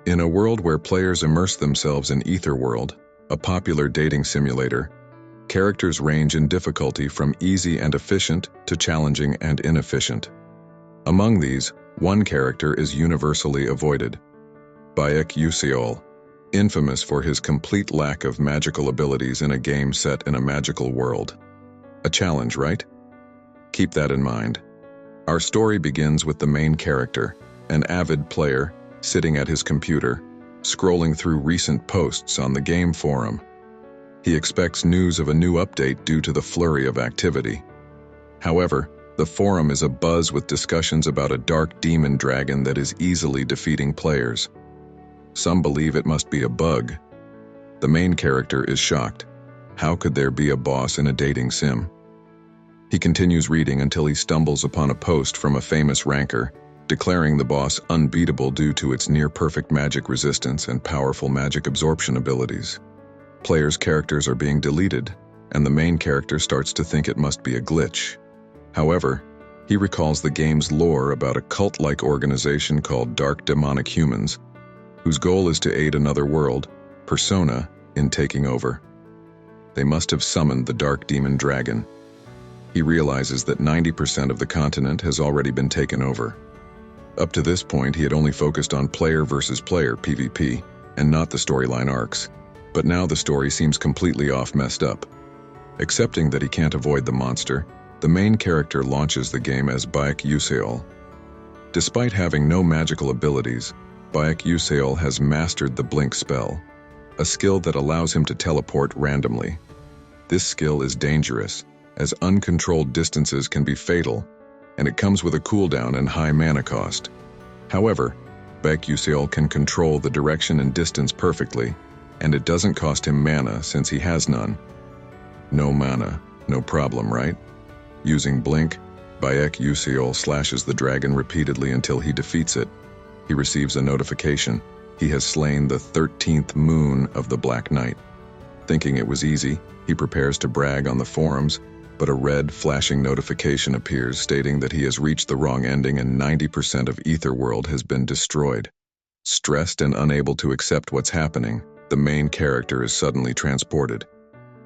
In a world where players immerse themselves in Etherworld, a popular dating simulator, characters range in difficulty from easy and efficient to challenging and inefficient. Among these, one character is universally avoided, Bayek Yuseol, infamous for his complete lack of magical abilities in a game set in a magical world. A challenge, right? Keep that in mind. Our story begins with the main character, an avid player, sitting at his computer, scrolling through recent posts on the game forum. He expects news of a new update due to the flurry of activity. However, the forum is abuzz with discussions about a dark demon dragon that is easily defeating players. Some believe it must be a bug. The main character is shocked. How could there be a boss in a dating sim? He continues reading until he stumbles upon a post from a famous ranker, declaring the boss unbeatable due to its near-perfect magic resistance and powerful magic absorption abilities. Players' characters are being deleted, and the main character starts to think it must be a glitch. However, he recalls the game's lore about a cult-like organization called Dark Demonic Humans, whose goal is to aid another world, Persona, in taking over. They must have summoned the Dark Demon Dragon. He realizes that 90% of the continent has already been taken over. Up to this point, he had only focused on player versus player PvP, and not the storyline arcs. But now the story seems completely messed up. Accepting that he can't avoid the monster, the main character launches the game as Bayek Yuseol. Despite having no magical abilities, Bayek Yuseol has mastered the blink spell, a skill that allows him to teleport randomly. This skill is dangerous, as uncontrolled distances can be fatal, and it comes with a cooldown and high mana cost. However, Bayek Yuseol can control the direction and distance perfectly, and it doesn't cost him mana since he has none. No mana, no problem, right? Using Blink, Bayek Yuseol slashes the dragon repeatedly until he defeats it. He receives a notification. He has slain the 13th moon of the Black Knight. Thinking it was easy, he prepares to brag on the forums, but a red flashing notification appears stating that he has reached the wrong ending and 90% of Etherworld has been destroyed. Stressed and unable to accept what's happening, the main character is suddenly transported.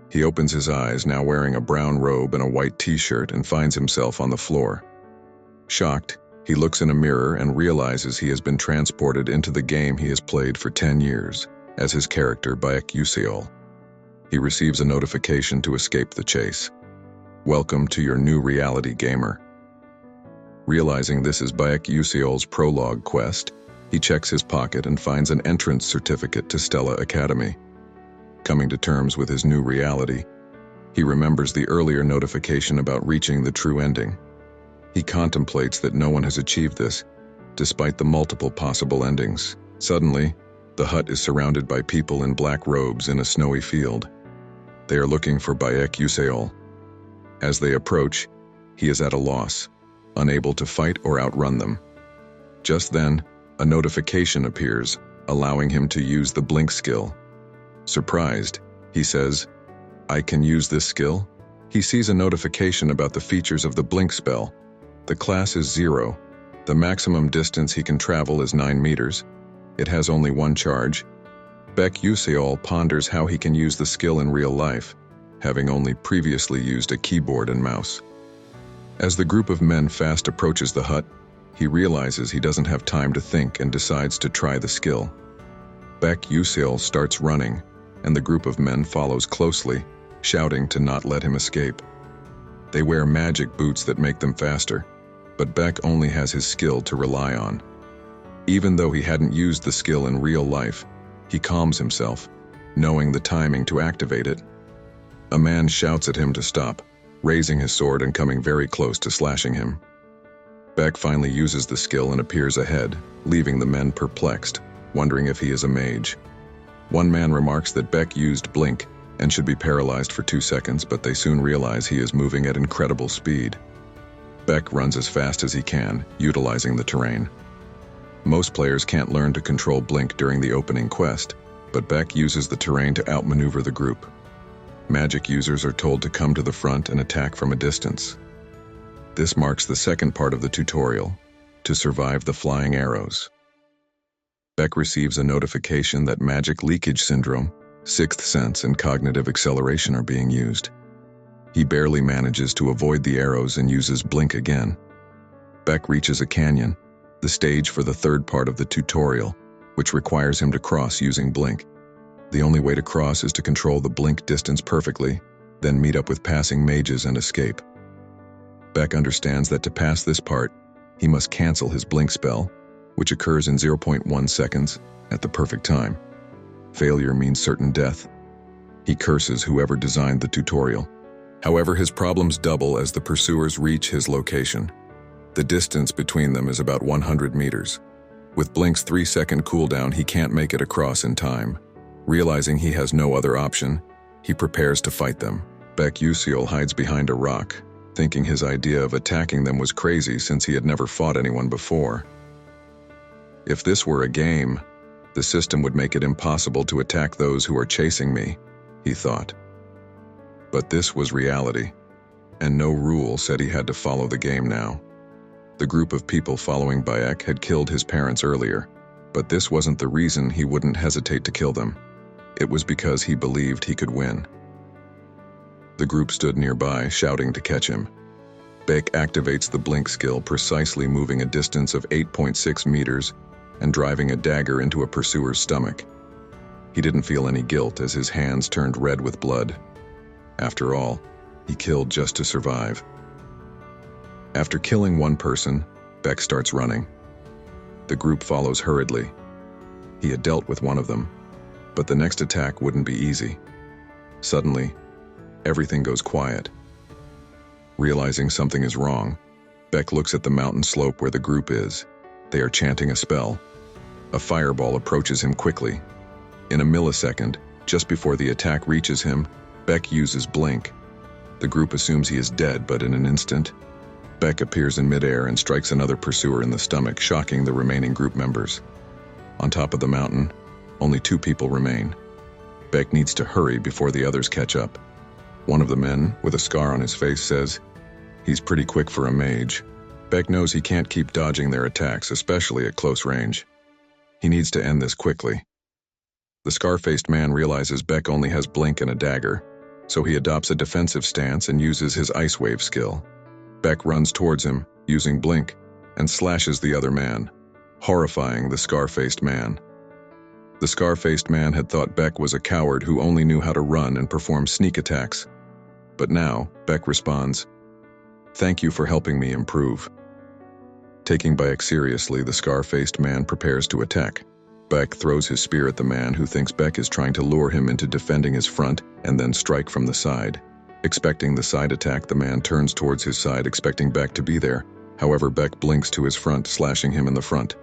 He opens his eyes, now wearing a brown robe and a white t-shirt, and finds himself on the floor. Shocked, he looks in a mirror and realizes he has been transported into the game he has played for 10 years, as his character Bayek Yuseol. He receives a notification to escape the chase. Welcome to your new reality, gamer. Realizing this is Bayek Yuseol's prologue quest, he checks his pocket and finds an entrance certificate to Stella Academy. Coming to terms with his new reality, he remembers the earlier notification about reaching the true ending. He contemplates that no one has achieved this, despite the multiple possible endings. Suddenly, the hut is surrounded by people in black robes in a snowy field. They are looking for Bayek Yuseol. As they approach, he is at a loss, unable to fight or outrun them. Just then, a notification appears, allowing him to use the blink skill. Surprised, he says, "I can use this skill?" He sees a notification about the features of the blink spell. The class is 0. The maximum distance he can travel is 9 meters. It has only one charge. Bayek Yuseol ponders how he can use the skill in real life, having only previously used a keyboard and mouse. As the group of men fast approaches the hut, he realizes he doesn't have time to think and decides to try the skill. Bayek Yuseol starts running, and the group of men follows closely, shouting to not let him escape. They wear magic boots that make them faster, but Bayek only has his skill to rely on. Even though he hadn't used the skill in real life, he calms himself, knowing the timing to activate it. A man shouts at him to stop, raising his sword and coming very close to slashing him. Bayek finally uses the skill and appears ahead, leaving the men perplexed, wondering if he is a mage. One man remarks that Bayek used Blink and should be paralyzed for 2 seconds, but they soon realize he is moving at incredible speed. Bayek runs as fast as he can, utilizing the terrain. Most players can't learn to control Blink during the opening quest, but Bayek uses the terrain to outmaneuver the group. Magic users are told to come to the front and attack from a distance. This marks the second part of the tutorial, to survive the flying arrows. Beck receives a notification that magic leakage syndrome, sixth sense, and cognitive acceleration are being used. He barely manages to avoid the arrows and uses blink again. Beck reaches a canyon, the stage for the third part of the tutorial, which requires him to cross using blink. The only way to cross is to control the blink distance perfectly, then meet up with passing mages and escape. Beck understands that to pass this part, he must cancel his blink spell, which occurs in 0.1 seconds at the perfect time. Failure means certain death. He curses whoever designed the tutorial. However, his problems double as the pursuers reach his location. The distance between them is about 100 meters. With Blink's 3-second cooldown, he can't make it across in time. Realizing he has no other option, he prepares to fight them. Beck Usiol hides behind a rock, thinking his idea of attacking them was crazy since he had never fought anyone before. If this were a game, the system would make it impossible to attack those who are chasing me, he thought. But this was reality, and no rule said he had to follow the game now. The group of people following Bayek had killed his parents earlier, but this wasn't the reason he wouldn't hesitate to kill them. It was because he believed he could win. The group stood nearby, shouting to catch him. Beck activates the blink skill, precisely moving a distance of 8.6 meters and driving a dagger into a pursuer's stomach. He didn't feel any guilt as his hands turned red with blood. After all, he killed just to survive. After killing one person, Beck starts running. The group follows hurriedly. He had dealt with one of them, but the next attack wouldn't be easy. Suddenly, everything goes quiet. Realizing something is wrong, Beck looks at the mountain slope where the group is. They are chanting a spell. A fireball approaches him quickly. In a millisecond, just before the attack reaches him, Beck uses blink. The group assumes he is dead, but in an instant, Beck appears in midair and strikes another pursuer in the stomach, shocking the remaining group members. On top of the mountain, only 2 people remain. Beck needs to hurry before the others catch up. One of the men, with a scar on his face, says, "He's pretty quick for a mage." Beck knows he can't keep dodging their attacks, especially at close range. He needs to end this quickly. The scar-faced man realizes Beck only has blink and a dagger, so he adopts a defensive stance and uses his ice wave skill. Beck runs towards him, using blink, and slashes the other man, horrifying the scar-faced man. The scar-faced man had thought Beck was a coward who only knew how to run and perform sneak attacks. But now, Beck responds, "Thank you for helping me improve." Taking Beck seriously, the scar-faced man prepares to attack. Beck throws his spear at the man, who thinks Beck is trying to lure him into defending his front and then strike from the side. Expecting the side attack, the man turns towards his side, expecting Beck to be there. However, Beck blinks to his front, slashing him in the front.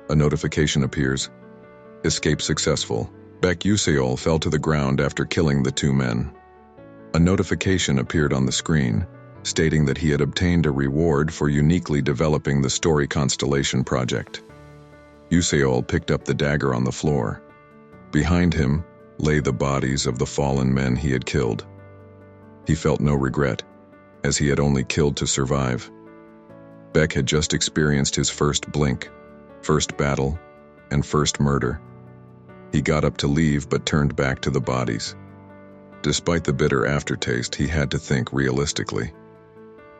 A notification appears. Escape successful. Beck Useol fell to the ground after killing the 2 men. A notification appeared on the screen, stating that he had obtained a reward for uniquely developing the Story Constellation project. Useol picked up the dagger on the floor. Behind him lay the bodies of the fallen men he had killed. He felt no regret, as he had only killed to survive. Beck had just experienced his first blink, first battle, and first murder. He got up to leave but turned back to the bodies. Despite the bitter aftertaste, he had to think realistically.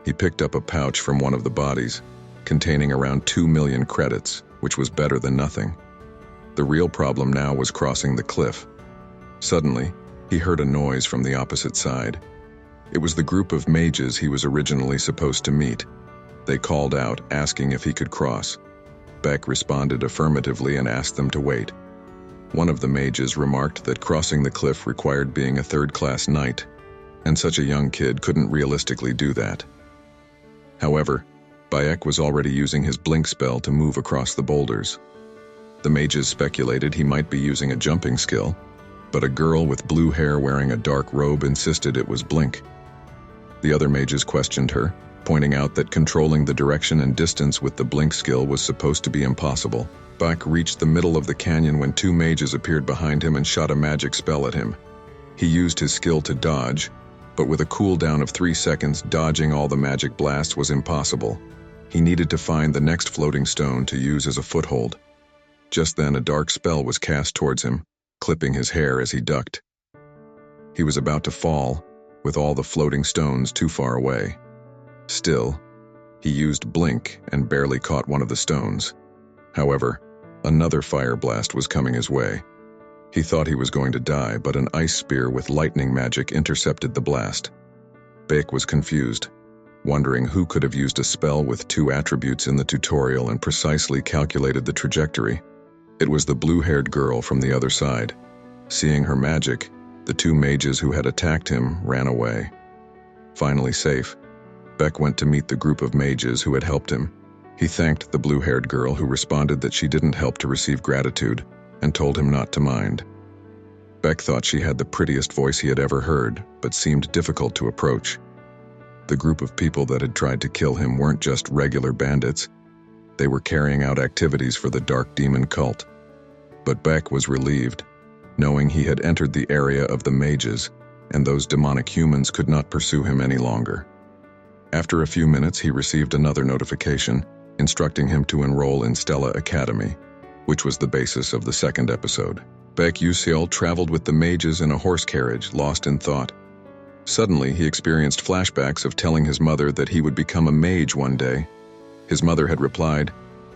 He picked up a pouch from one of the bodies, containing around 2 million credits, which was better than nothing. The real problem now was crossing the cliff. Suddenly, he heard a noise from the opposite side. It was the group of mages he was originally supposed to meet. They called out, asking if he could cross. Beck responded affirmatively and asked them to wait. One of the mages remarked that crossing the cliff required being a third-class knight, and such a young kid couldn't realistically do that. However, Bayek was already using his blink spell to move across the boulders. The mages speculated he might be using a jumping skill, but a girl with blue hair wearing a dark robe insisted it was blink. The other mages questioned her, pointing out that controlling the direction and distance with the blink skill was supposed to be impossible. Bayek reached the middle of the canyon when 2 mages appeared behind him and shot a magic spell at him. He used his skill to dodge, but with a cooldown of 3 seconds, dodging all the magic blasts was impossible. He needed to find the next floating stone to use as a foothold. Just then a dark spell was cast towards him, clipping his hair as he ducked. He was about to fall, with all the floating stones too far away. Still, he used blink and barely caught one of the stones. However, another fire blast was coming his way. He thought he was going to die, but an ice spear with lightning magic intercepted the blast. Baek was confused, wondering who could have used a spell with 2 attributes in the tutorial and precisely calculated the trajectory. It was the blue-haired girl from the other side. Seeing her magic, the 2 mages who had attacked him ran away. Finally safe, Baek went to meet the group of mages who had helped him. He thanked the blue-haired girl, who responded that she didn't help to receive gratitude, and told him not to mind. Baek thought she had the prettiest voice he had ever heard, but seemed difficult to approach. The group of people that had tried to kill him weren't just regular bandits. They were carrying out activities for the Dark Demon cult. But Baek was relieved, knowing he had entered the area of the mages, and those demonic humans could not pursue him any longer. After a few minutes, he received another notification, instructing him to enroll in Stella Academy, which was the basis of the second episode. Baek Yuseol traveled with the mages in a horse carriage, lost in thought. Suddenly, he experienced flashbacks of telling his mother that he would become a mage one day. His mother had replied,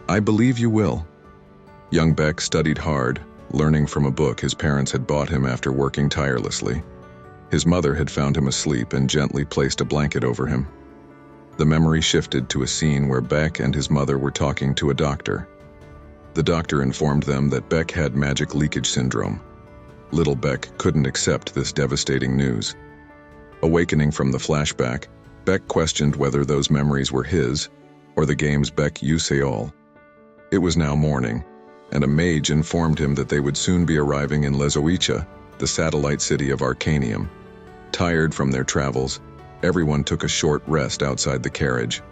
"I believe you will." Young Baek studied hard, learning from a book his parents had bought him after working tirelessly. His mother had found him asleep and gently placed a blanket over him. The memory shifted to a scene where Baek and his mother were talking to a doctor. The doctor informed them that Baek had magic leakage syndrome. Little Baek couldn't accept this devastating news. Awakening from the flashback, Baek questioned whether those memories were his or the game's Baek Yuseol. It was now morning, and a mage informed him that they would soon be arriving in Lezoicha, the satellite city of Arcanium. Tired from their travels, everyone took a short rest outside the carriage.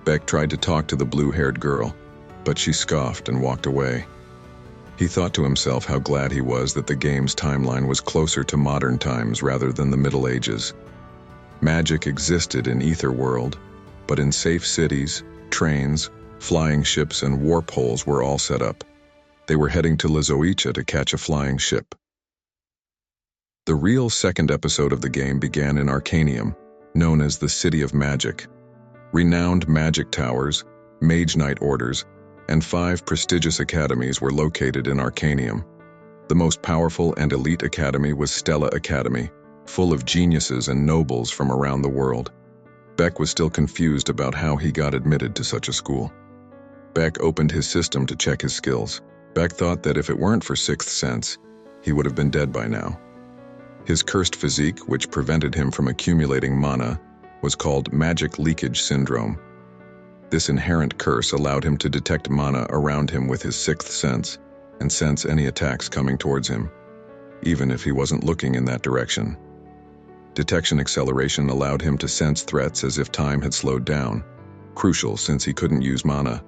Baek tried to talk to the blue-haired girl, but she scoffed and walked away. He thought to himself how glad he was that the game's timeline was closer to modern times rather than the Middle Ages. Magic existed in Ether World, but in safe cities, trains, flying ships, and warp holes were all set up. They were heading to Lezoicha to catch a flying ship. The real second episode of the game began in Arcanium, known as the City of Magic. Renowned magic towers, mage knight orders, and 5 prestigious academies were located in Arcanium. The most powerful and elite academy was Stella Academy, full of geniuses and nobles from around the world. Baek was still confused about how he got admitted to such a school. Baek opened his system to check his skills. Baek thought that if it weren't for Sixth Sense, he would have been dead by now. His cursed physique, which prevented him from accumulating mana, was called Magic Leakage Syndrome. This inherent curse allowed him to detect mana around him with his Sixth Sense and sense any attacks coming towards him, even if he wasn't looking in that direction. Detection acceleration allowed him to sense threats as if time had slowed down, crucial since he couldn't use mana.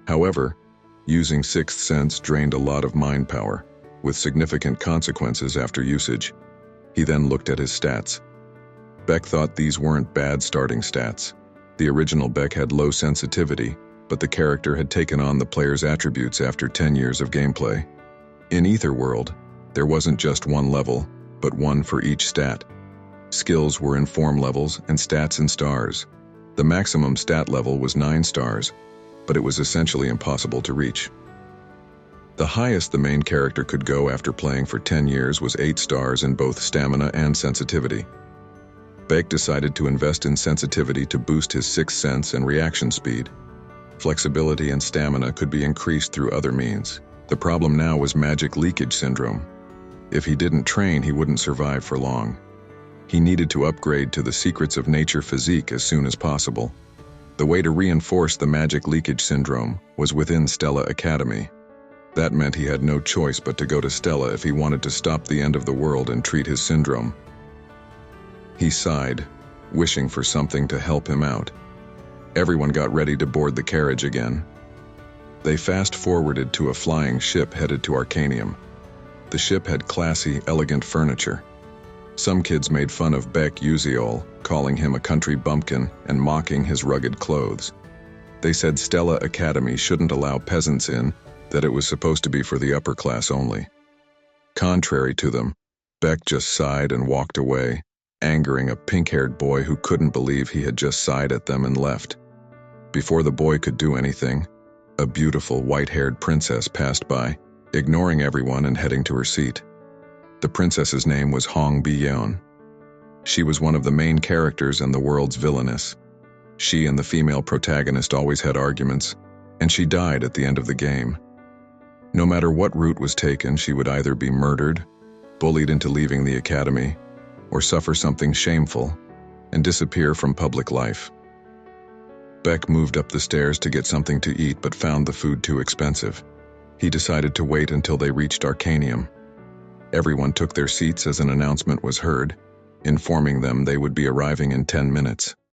However, using Sixth Sense drained a lot of mind power, with significant consequences after usage. He then looked at his stats. Baek thought these weren't bad starting stats. The original Baek had low sensitivity, but the character had taken on the player's attributes after 10 years of gameplay. In Ether World, there wasn't just one level, but one for each stat. Skills were in form levels and stats in stars. The maximum stat level was 9 stars, but it was essentially impossible to reach. The highest the main character could go after playing for 10 years was 8 stars in both stamina and sensitivity. Baek decided to invest in sensitivity to boost his sixth sense and reaction speed. Flexibility and stamina could be increased through other means. The problem now was magic leakage syndrome. If he didn't train, he wouldn't survive for long. He needed to upgrade to the Secrets of Nature physique as soon as possible. The way to reinforce the magic leakage syndrome was within Stella Academy. That meant he had no choice but to go to Stella if he wanted to stop the end of the world and treat his syndrome. He sighed, wishing for something to help him out. Everyone got ready to board the carriage again. They fast-forwarded to a flying ship headed to Arcanium. The ship had classy, elegant furniture. Some kids made fun of Baek Yuseol, calling him a country bumpkin and mocking his rugged clothes. They said Stella Academy shouldn't allow peasants in that it was supposed to be for the upper class only. Contrary to them, Beck just sighed and walked away, angering a pink-haired boy who couldn't believe he had just sighed at them and left. Before the boy could do anything, a beautiful white-haired princess passed by, ignoring everyone and heading to her seat. The princess's name was Hong Bi-yeon. She was one of the main characters and the world's villainess. She and the female protagonist always had arguments, and she died at the end of the game. No matter what route was taken, she would either be murdered, bullied into leaving the academy, or suffer something shameful and disappear from public life. Beck moved up the stairs to get something to eat but found the food too expensive. He decided to wait until they reached Arcanium. Everyone took their seats as an announcement was heard, informing them they would be arriving in 10 minutes.